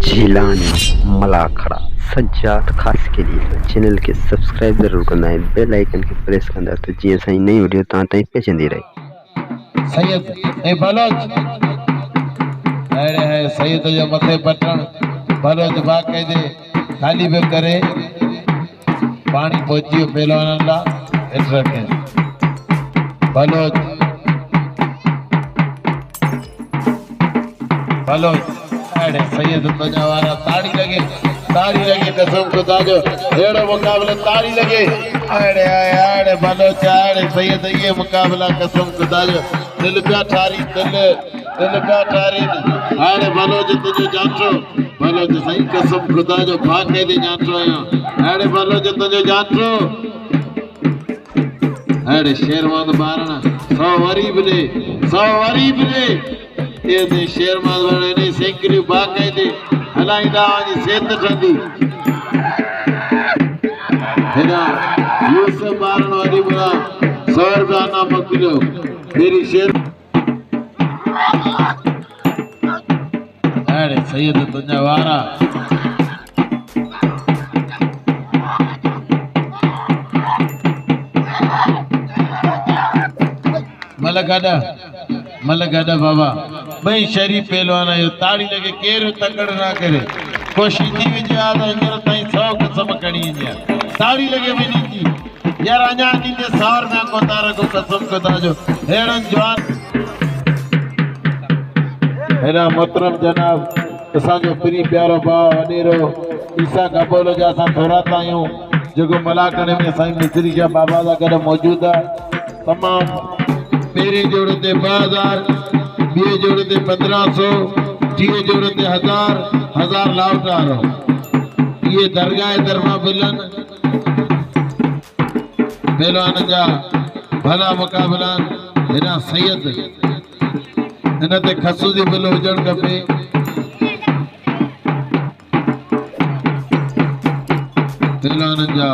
झीलानी मलाखड़ा सज्जाद खास के लिए चैनल के सब्सक्राइब जरूर करना है, बेल आइकन के प्रेस करना तो जी सही नहीं वीडियो ता ताई पेचंदी रही। सैयद ए बलोच अरे है सैयद जो मथे पटण बलोच बाकायदे खाली भी करे पानी पहुंची पहलवान ला रखे बलोच बलोच अरे सैयद तुझा वारा ताड़ी लगे कसम खुदा जो एड़ो मुकाबला ताड़ी लगे अरे बलोच अरे सैयद ये मुकाबला कसम खुदा जो दिल प्या ठारी अरे बलोच तुझो जांचो बलोच सही कसम खुदा जो भागे दे जांचो अरे बलोच तुझो जांचो अरे शेरवाद बारणा 100 वरी बले ये दे शेरवाद बारणा ने सेंकरी बाकायदे हलाइंदा वनी सेत ठंदी हेना यूसुफ बारण वरी बड़ा 100 रुपया ना पकड़ो मेरी शेर अरे सैयद तुझा वारा मलगड़ा बाबा भाई शरीफ पहलवान आयो ताड़ी लगे केर तकड़ ना करे कोशिश थी विच याद अंजर ताई 100 कसम कणी इंजा ताड़ी लगे में नीची यार अञा नीचे 100 रुपया को तारा को कसम खुदा जो हेड़न जवान हेरा मोहतरम जनाब असा जो प्री प्यारो भाव अनेरो ईसा कबोलो जा सा थोड़ा तायो जगो मलाकड़े में साईं मिस्री जा बाबा दा गड मौजूद है तमाम मेरे जोड़े ते 2000 बे जोड़े ते 1500 टीए जोड़े ते 1000 लावटा रहो ये दरगाह दरमा बिलन पहलवान जा भला मुकाबला हिना सैयद हिन ते खसूदी बिल हुजण खपे पहलवान जा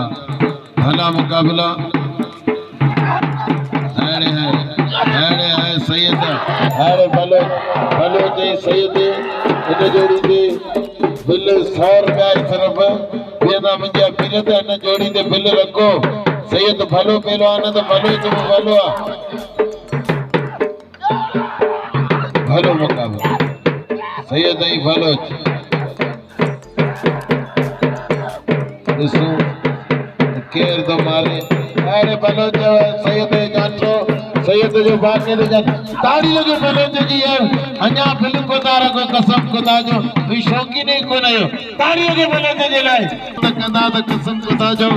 भला मुकाबला अरे है सैयद अरे भलो ते सैयद इन जोड़ी ते बिल 100 रुपया सिर्फ बेदा मुंहिंजा पीर ते इन जोड़ी ते बिल रखो सैयद भलो पहलवान तो भलो तुम भलो मुकाबला सैयद ही भलो ॾिसो केर तो मारे अरे भलो सैयद जांचो सैयद जो बाकी ले जा ताड़ी लगे बलोच जी यार अञा फिल्म को तारा को कसम खुदा जो भी शौकी नहीं को नयो ताड़ी लगे बलोच जे लाए कंदा त कसम खुदा जो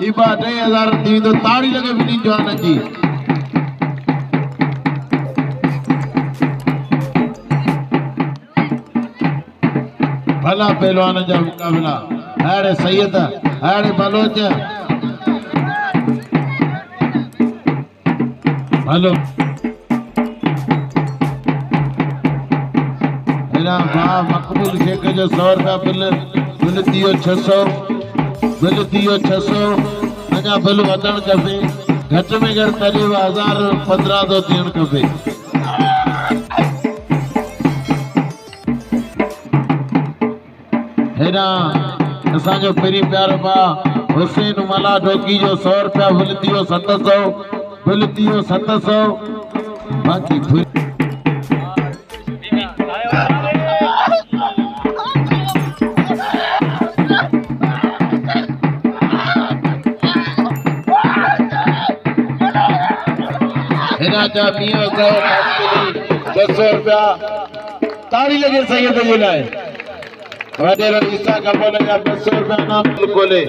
इबा 2000 दी तो ताड़ी लगे बिनी जवान जी भला पहलवान जा मुकाबला अरे सैयद अरे बलोच हेलो मेरा भाव मकबूल शेख जो 100 रुपया बिल दियो 600 अञा बिल वधण खपे घट में घट करीब 1500 थियण खपे हेरा असांजो पहिरीं प्यारो भाउ हुसैन मला ढोकी जो 100 रुपया बिल दियो 700 बिल दियो 700 बाकी हेना जा मियो 200 रुपया ताड़ी लगे सैयद जे लाए वडेरो ईसा का बोले 200 रुपया नाम खोले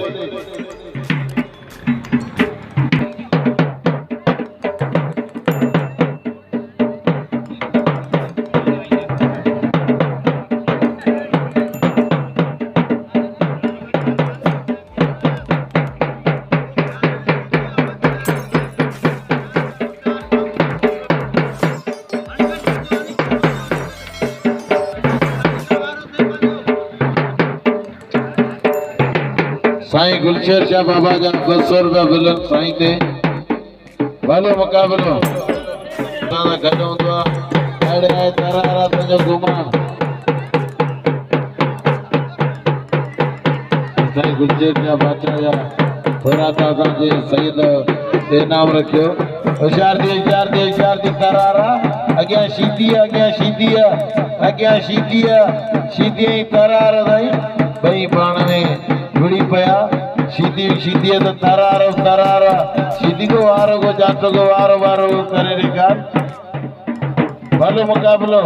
साईं गुलशेर शाह बाबा जा 200 रुपया बिलन साईं ते भलो मुकाबलो दादा गॾु हूंदो आहे अड़े तरारा तुंहिंजो घुमाण ने गुजर जा बाचा जा थोड़ा ता जे सैयद ते नाम रखियो होशियार दी करारा अग्या शीदी करार दाई भाई पाण में जुड़ी पया शीदी तो तरार शीदी को जाटो को वारो करे रे भलो मुकाबलो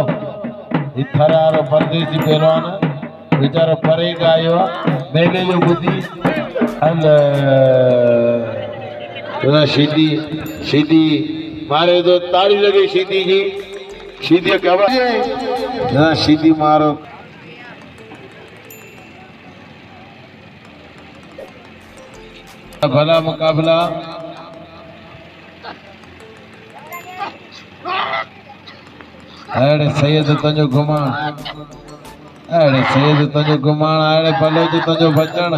थरार परदेसी पहलवान बेचारो परे गायो मेले जो बुद्धि शीदी मारे तो ताड़ी लगे शीदी कब शीदी मारो भला मुकाबला अड़े सैयद तुझो घुमाण अड़े भलो जो तुझो बचण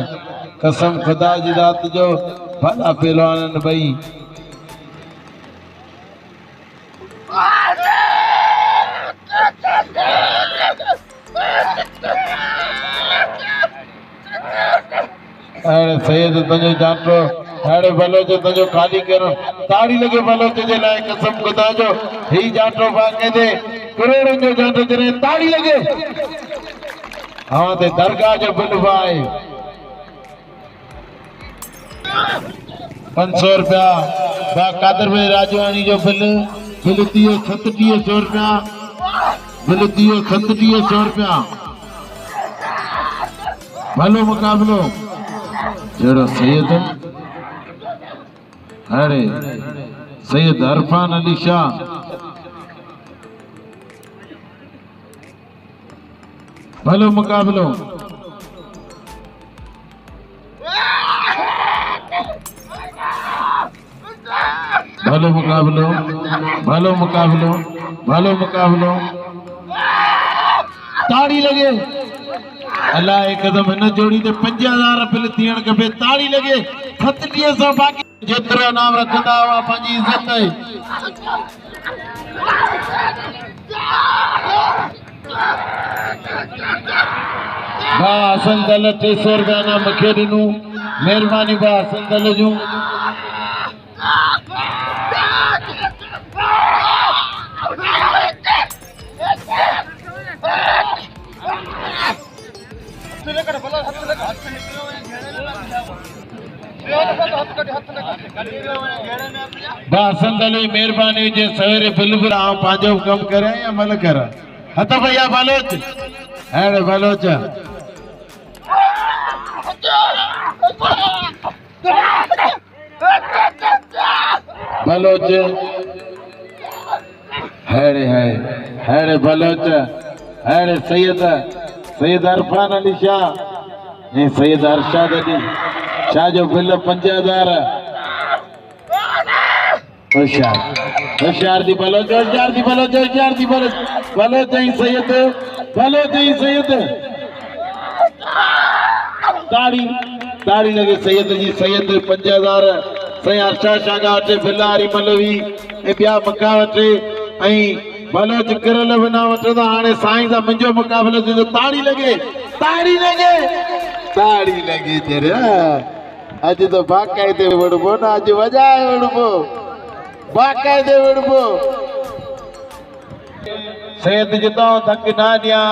कसम खुदा जी रात जो भला पहलवान भाई अरे सैयद तुझो जाटो अरे भलो जो तुझो खाली करो ताड़ी लगे भलो तुझे लाए कसम खुदा जो ही जाटो बाके दे करोड़ों जो जाटो तेरे ताड़ी लगे हाँ ते दरगाह जो बिल भाई 500 रुपया कादर भाई राजवानी जो बिल दियो 3700 रुपया बिल दियो 3700 रुपया भलो मुकाबलो जड़ो सैयद अरे सैयद अरफान अली शाह भलो मुकाबलो ताड़ी लगे अल्लाह एक कदम न जोड़ी ते 5000 बिल थियण खपे ताड़ी लगे 3700 बाकी जेतिरो नाम रखंदा हुआ पंहिंजी इज्जत है बा हसन दल 300 रुपया ना मूंखे ॾिनू महिरबानी बा हसन दल जूं हसन दल जी महिरबानी जे सवेरे बिल बिल आऊं पंहिंजो कम करे या मल कर हथ भैया बलोच अड़े बलोच बलोच हैरे बलोच हैरे सैयद अरफान अली शाह ऐं सैयद अरशाद अली शाह जो बिल 5000 होशियार दी बलोच ऐं सैयद ताड़ी लगे सैयद जी 5000 सही अरशाद शाह का अचे बिलारी मलवी ए बिया मका वटे ऐं बलोच किरल बिना वठंदा हाणे साईं सा मुंहिंजो मुकाबलो थींदो ताड़ी लगे तेरे अज तो बाकायदे वड़बो ना अज वजाए वड़बो बाकायदे वड़बो सैयद जितो थक ना दिया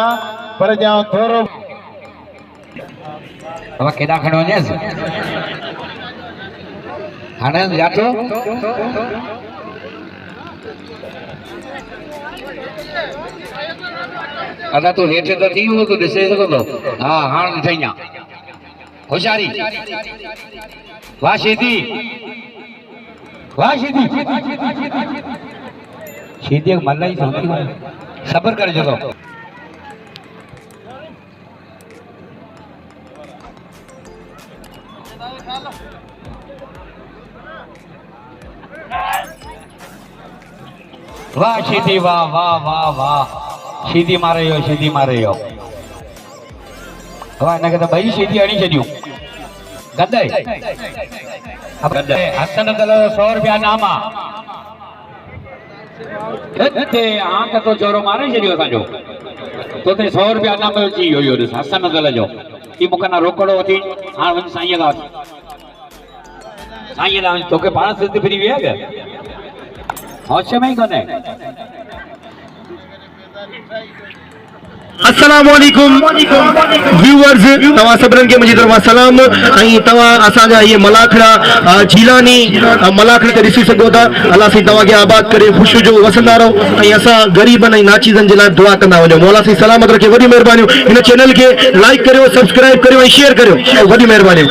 पर जाओ थोरो अब केदा खणो नेस हाणे जाटो अदा तो हेठ तो थी वो तो दिसे सको तो हां हां ठईया होशियारी वाह शीदी मलाई सोती सबर कर जगो वाह शीदी वाह शीदी मारे हो वाह ना तो भाई शीदी हणी छडियो गदे हसन दल 100 रुपया नामा ते आंक तो जोरो मारे छडियो असांजो तो ते 100 रुपया नाम अची वियो हसन दल जो ई मुकना रोकड़ो थी हां वन साईं गा साईं दा तोके पाण सिद्ध फ्री विया के होश में ही कोने अस्सलाम वालेकुम व्यूअर्स तवा सबरन के मुझे तरफ सलाम आई तवा असा जा ये मलाखड़ा झीलानी मलाखड़ा ते ॾिसी सघो था अल्लाह सी तवा के आबाद करे खुश जो वसंदा रहो आई असा गरीबन आई नाचीजन जे लाइ दुआ कंदा वञो मौला सी सलामत रखे वडी मेहरबानी इन चैनल के लाइक करियो सब्सक्राइब करियो ऐं शेयर करियो वडी मेहरबानी।